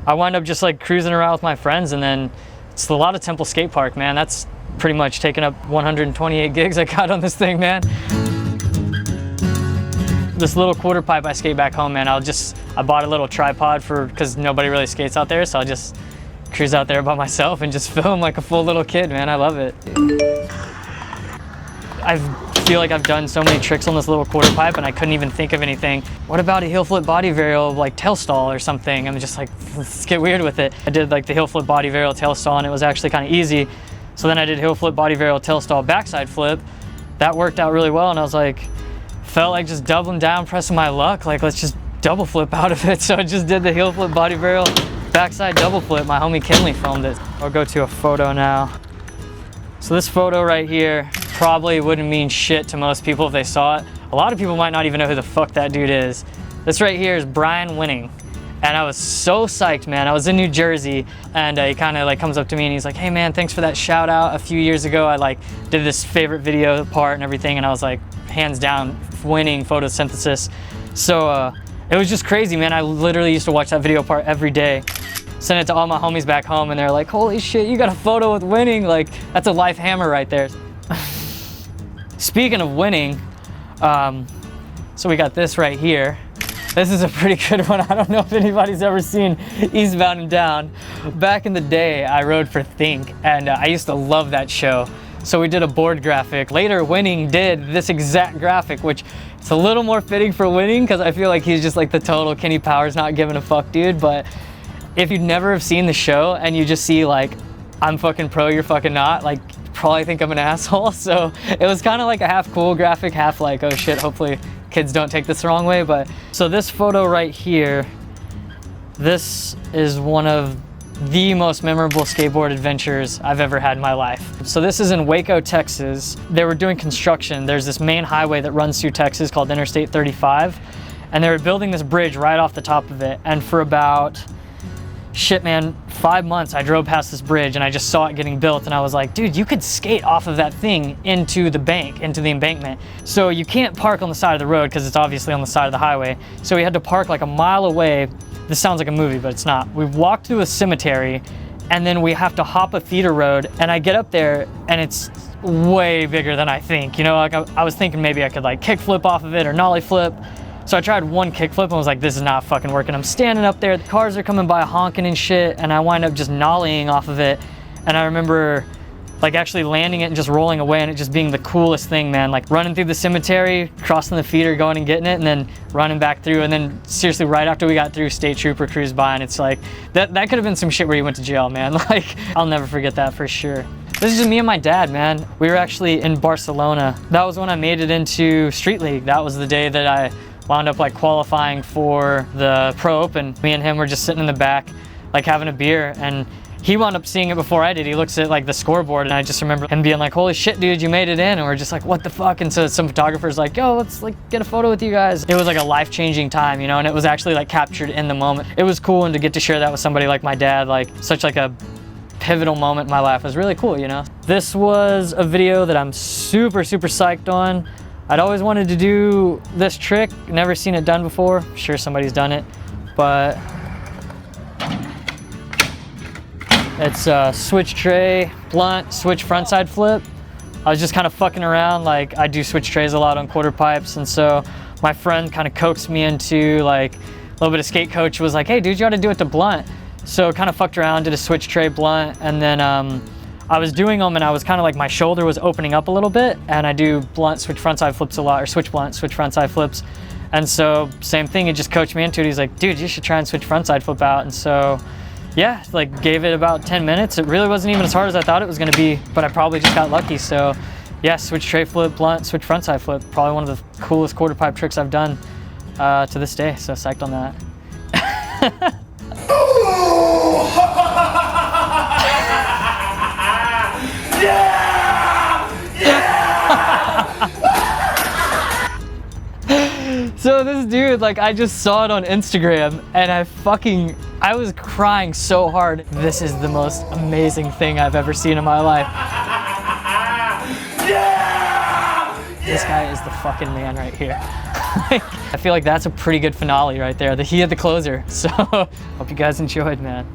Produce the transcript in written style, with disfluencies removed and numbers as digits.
I wound up just like cruising around with my friends, and then it's a lot of Temple Skate Park, man. That's pretty much taking up 128 gigs I got on this thing, man. This little quarter pipe I skate back home, man. I bought a little tripod because nobody really skates out there, so I'll just cruise out there by myself and just film like a full little kid, man. I love it. I feel like I've done so many tricks on this little quarter pipe and I couldn't even think of anything. What about a heel flip body varial, like tail stall or something? I'm just like, let's get weird with it. I did like the heel flip body varial tail stall and it was actually kind of easy. So then I did heel flip body varial tail stall backside flip. That worked out really well, and I was like, felt like just doubling down, pressing my luck, like let's just double flip out of it. So I just did the heel flip body varial backside double flip. My homie Kinley filmed it. I'll go to a photo now. So this photo right here probably wouldn't mean shit to most people if they saw it. A lot of people might not even know who the fuck that dude is. This right here is Brian Wenning. And I was so psyched, man. I was in New Jersey, and he kind of like comes up to me and he's like, hey man, thanks for that shout out. A few years ago, I like did this favorite video part and everything, and I was like, hands down, winning photosynthesis. So it was just crazy, man. I literally used to watch that video part every day. Sent it to all my homies back home, and they're like, holy shit, you got a photo with Wenning. Like, that's a life hammer right there. Speaking of winning, so we got this right here. This is a pretty good one. I don't know if anybody's ever seen Eastbound and Down. Back in the day, I rode for Think, and I used to love that show. So we did a board graphic. Later, Wenning did this exact graphic, which it's a little more fitting for Wenning because I feel like he's just like the total Kenny Powers not giving a fuck dude. But if you'd never have seen the show and you just see like, I'm fucking pro, you're fucking not, like, probably think I'm an asshole. So it was kind of like a half cool graphic, half like, oh shit, hopefully kids don't take this the wrong way. But so this photo right here, this is one of the most memorable skateboard adventures I've ever had in my life. So this is in Waco, Texas. They were doing construction. There's this main highway that runs through Texas called Interstate 35, and they were building this bridge right off the top of it. And for about, shit man, 5 months I drove past this bridge and I just saw it getting built, and I was like, dude, you could skate off of that thing into the bank, into the embankment. So you can't park on the side of the road because it's obviously on the side of the highway. So we had to park like a mile away. This sounds like a movie, but it's not. We walked through a cemetery and then we have to hop a feeder road, and I get up there and it's way bigger than I think. You know, like I was thinking maybe I could like kick flip off of it or nollie flip. So I tried one kick flip and was like, this is not fucking working. I'm standing up there, the cars are coming by honking and shit, and I wind up just nollieing off of it. And I remember like actually landing it and just rolling away, and it just being the coolest thing, man. Like running through the cemetery, crossing the feeder, going and getting it, and then running back through. And then seriously, right after we got through, state trooper cruised by, and it's like, that could have been some shit where you went to jail, man. Like, I'll never forget that for sure. This is just me and my dad, man. We were actually in Barcelona. That was when I made it into Street League. That was the day that I wound up like qualifying for the Pro Open. Me and him were just sitting in the back, like having a beer, and he wound up seeing it before I did. He looks at like the scoreboard, and I just remember him being like, holy shit, dude, you made it in. And we're just like, what the fuck? And so some photographers like, yo, let's like get a photo with you guys. It was like a life-changing time, you know, and it was actually like captured in the moment. It was cool, and to get to share that with somebody like my dad, like such like a pivotal moment in my life, was really cool, you know. This was a video that I'm super, super psyched on. I'd always wanted to do this trick, never seen it done before. I'm sure somebody's done it, but it's a switch tray, blunt, switch frontside flip. I was just kind of fucking around, like I do switch trays a lot on quarter pipes, and so my friend kind of coaxed me into like a little bit of skate coach, was like, hey dude, you ought to do it to blunt. So kind of fucked around, did a switch tray blunt, and then I was doing them and I was kind of like, my shoulder was opening up a little bit, and I do blunt switch frontside flips a lot, or switch blunt switch frontside flips. And so same thing, he just coached me into it. He's like, dude, you should try and switch frontside flip out. And so yeah, like gave it about 10 minutes. It really wasn't even as hard as I thought it was gonna be, but I probably just got lucky. So yeah, switch tray flip, blunt, switch frontside flip. Probably one of the coolest quarter pipe tricks I've done to this day. So psyched on that. So this dude, like I just saw it on Instagram, and I was crying so hard. This is the most amazing thing I've ever seen in my life. This guy is the fucking man right here. I feel like that's a pretty good finale right there. He had the closer. So hope you guys enjoyed, man.